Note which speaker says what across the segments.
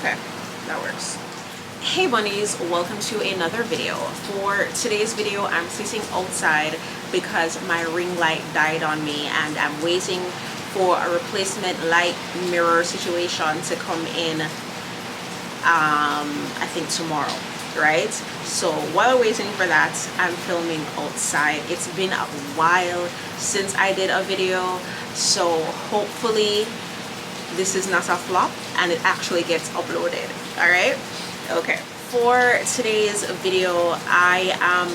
Speaker 1: Okay, that works. Hey bunnies, welcome to another video. For today's video, I'm sitting outside because my ring light died on me and I'm waiting for a replacement light mirror situation to come in, I think tomorrow, right? So while waiting for that, I'm filming outside. It's been a while since I did a video, so hopefully this is not a flop and it actually gets uploaded. All right, okay. For today's video, I am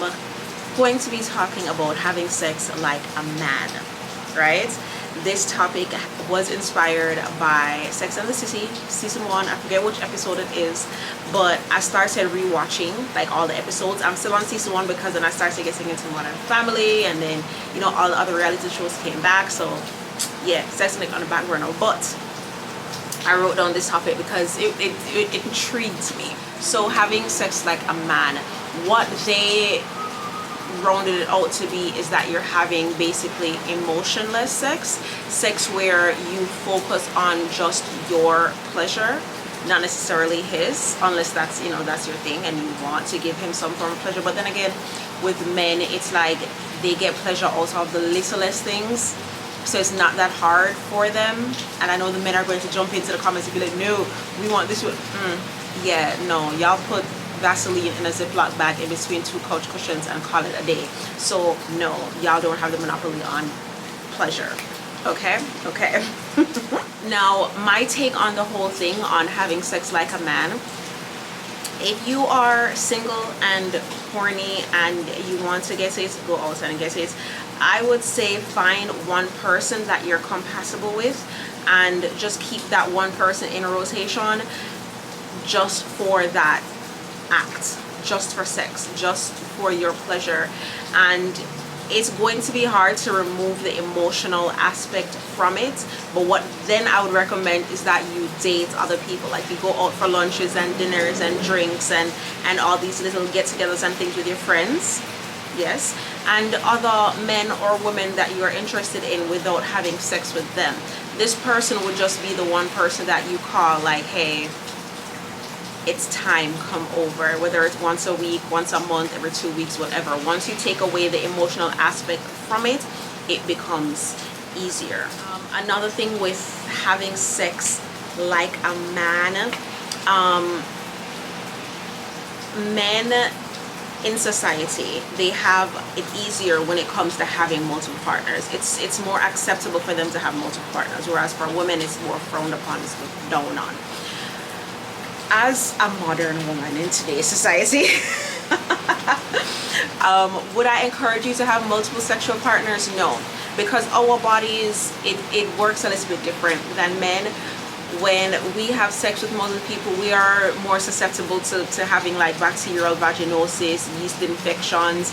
Speaker 1: going to be talking about having sex like a man, right? This topic was inspired by Sex and the City season 1. I forget which episode it is, but I started rewatching like all the episodes. I'm still on season 1 because then I started getting into Modern Family, and then all the other reality shows came back. So yeah, Sex and on the back burner. But I wrote down this topic because it intrigued me. So having sex like a man, what they rounded it out to be is that you're having basically emotionless sex where you focus on just your pleasure, not necessarily his, unless that's that's your thing and you want to give him some form of pleasure. But then again, with men, it's like they get pleasure out of the littlest things, so it's not that hard for them. And I know the men are going to jump into the comments and be like, no, we want this one. Yeah, no, y'all put Vaseline in a Ziploc bag in between 2 couch cushions and call it a day. So no, y'all don't have the monopoly on pleasure. Okay. Now my take on the whole thing on having sex like a man, if you are single and horny and you want to get it, go outside and get it. I would say find one person that you're compatible with and just keep that one person in rotation just for that act, just for sex, just for your pleasure. And it's going to be hard to remove the emotional aspect from it, but what then I would recommend is that you date other people, like you go out for lunches and dinners and drinks and all these little get-togethers and things with your friends, yes, and other men or women that you are interested in without having sex with them. This person would just be the one person that you call, like, hey, it's time, come over, whether it's once a week, once a month, every 2 weeks, whatever. Once you take away the emotional aspect from it, it becomes easier. Another thing with having sex like a man, men in society, they have it easier when it comes to having multiple partners. It's more acceptable for them to have multiple partners, whereas for women it's more frowned upon, it's looked down on. As a modern woman in today's society, would I encourage you to have multiple sexual partners? No, because our bodies, it works a little bit different than men. When we have sex with multiple people, we are more susceptible to having like bacterial vaginosis, yeast infections,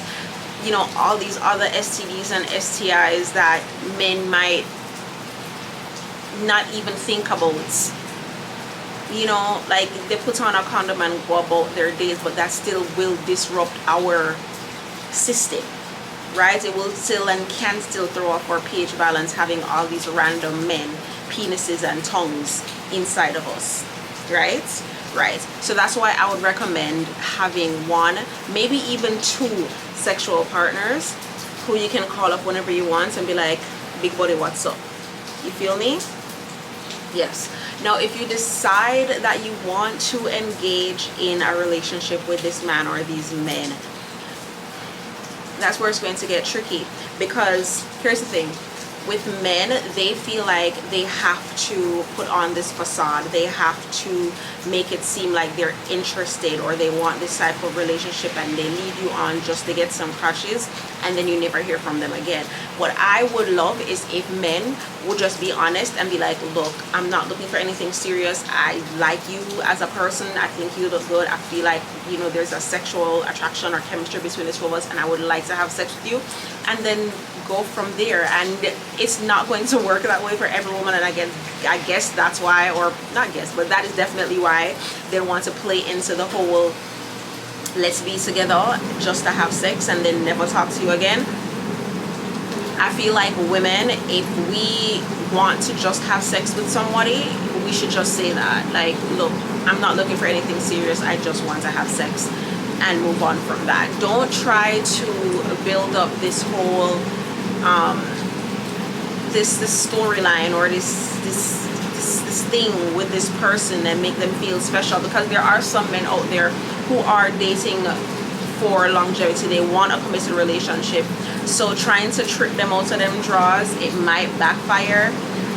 Speaker 1: all these other STDs and STIs that men might not even think about. Like they put on a condom and go about their days, but that still will disrupt our system, right? It will still and can still throw off our pH balance, having all these random men, penises and tongues inside of us, right? So that's why I would recommend having one, maybe even 2 sexual partners who you can call up whenever you want and be like, big buddy, what's up? You feel me? Yes. Now, if you decide that you want to engage in a relationship with this man or these men, that's where it's going to get tricky. Because here's the thing. With men, they feel like they have to put on this facade. They have to make it seem like they're interested or they want this type of relationship, and they lead you on just to get some crushes, and then you never hear from them again. What I would love is if men would just be honest and be like, look, I'm not looking for anything serious. I like you as a person. I think you look good. I feel like, there's a sexual attraction or chemistry between the 2 of us, and I would like to have sex with you. And then go from there. And it's not going to work that way for every woman, and I guess that's why, or not guess, but that is definitely why they want to play into the whole let's be together just to have sex and then never talk to you again. I feel like women, if we want to just have sex with somebody, we should just say that, like, look, I'm not looking for anything serious. I just want to have sex and move on from that. Don't try to build up this whole this storyline or this thing with this person and make them feel special, because there are some men out there who are dating for longevity. They want a committed relationship, so trying to trick them out of them draws, it might backfire.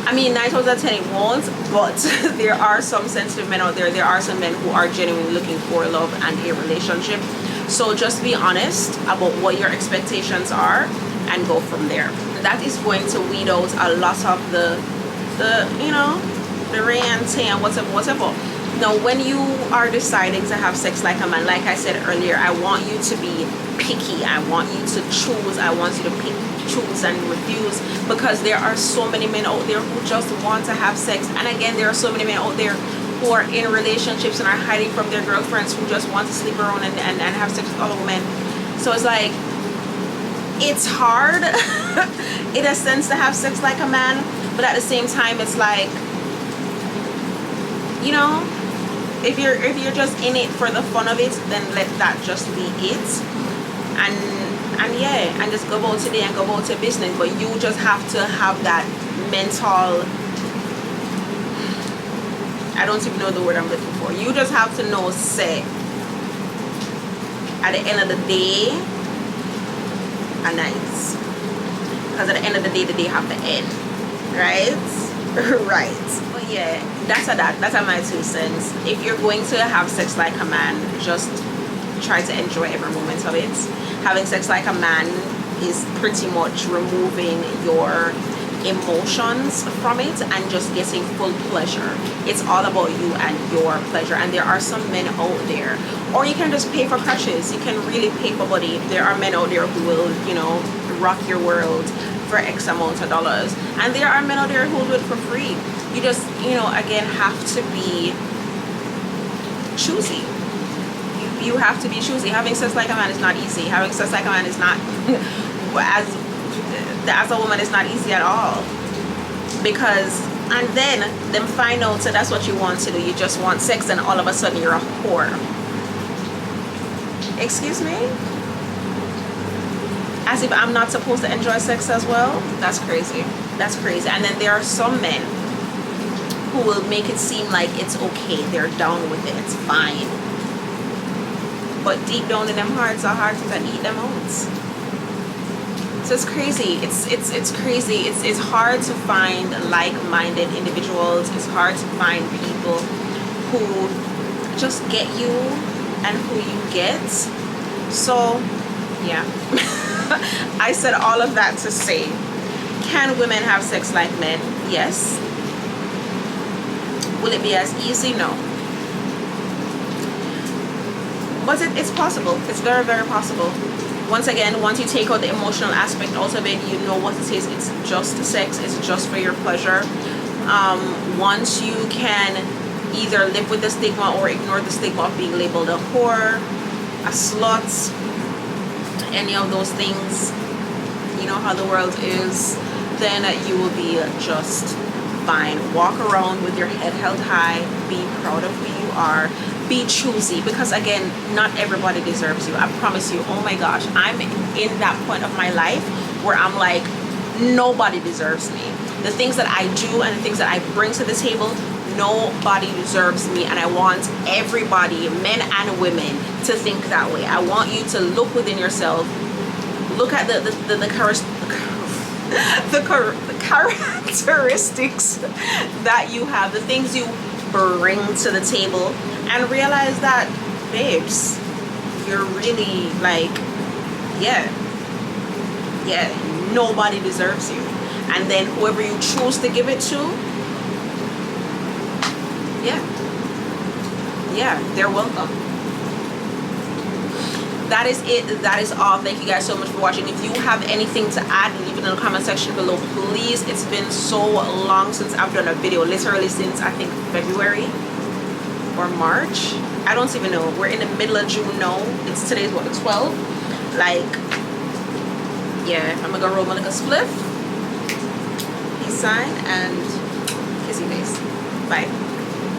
Speaker 1: I mean, 9 times out of 10 it won't, but there are some sensitive men out there. There are some men who are genuinely looking for love and a relationship. So just be honest about what your expectations are and go from there. That is going to weed out a lot of the you know, the rant and whatever. Now, when you are deciding to have sex like a man, like I said earlier, I want you to be picky. I want you to choose. I want you to pick, choose, and refuse, because there are so many men out there who just want to have sex. And again, there are so many men out there who are in relationships and are hiding from their girlfriends, who just want to sleep around and have sex with other women. So it's like, it's hard in a sense to have sex like a man, but at the same time, it's like, you know, if you're just in it for the fun of it, then let that just be it. And yeah, and just go about today and go about to business. But you just have to have that mental, I don't even know the word I'm looking for. You just have to know, say, at the end of the day, a night. Because at the end of the day have to end. Right? Right. But yeah, that's my 2 cents. If you're going to have sex like a man, just try to enjoy every moment of it. Having sex like a man is pretty much removing your emotions from it and just getting full pleasure. It's all about you and your pleasure. And there are some men out there, or you can just pay for crutches. You can really pay for body. There are men out there who will, you know, rock your world for X amount of dollars, and there are men out there who will do it for free. You just, you know, again, have to be choosy. You have to be choosy. Having sex like a man is not easy. Having sex like a man is not as a woman, it's not easy at all, because and then them find out so that's what you want to do. You just want sex, and all of a sudden you're a whore. Excuse me? As if I'm not supposed to enjoy sex as well? That's crazy. That's crazy. And then there are some men who will make it seem like it's okay. They're down with it. It's fine. But deep down in them hearts are hearts that eat them out. So it's crazy. It's crazy. It's hard to find like-minded individuals. It's hard to find people who just get you and who you get. So yeah. I said all of that to say, can women have sex like men? Yes. Will it be as easy? No. But it's possible. It's very, very possible. Once again, once you take out the emotional aspect out of it, you know what it is. It's just sex. It's just for your pleasure. Once you can either live with the stigma or ignore the stigma of being labeled a whore, a slut, any of those things, you know how the world is, then you will be just fine. Walk around with your head held high. Be proud of who you are. Be choosy, because again, not everybody deserves you. I promise you. Oh my gosh, I'm in that point of my life where I'm like, nobody deserves me. The things that I do and the things that I bring to the table, nobody deserves me. And I want everybody, men and women, to think that way. I want you to look within yourself, look at the characteristics that you have, the things you bring to the table, and realize that, babes, you're really like, yeah, nobody deserves you. And then whoever you choose to give it to, yeah, they're welcome. That is it. That is all. Thank you guys so much for watching. If you have anything to add, leave it in the comment section below, please. It's been so long since I've done a video, literally since I think February or March. I don't even know. We're in the middle of June now. It's today's what, the 12th? Like, yeah, I'm gonna go roll my little spliff, peace sign, and kissy face. Bye.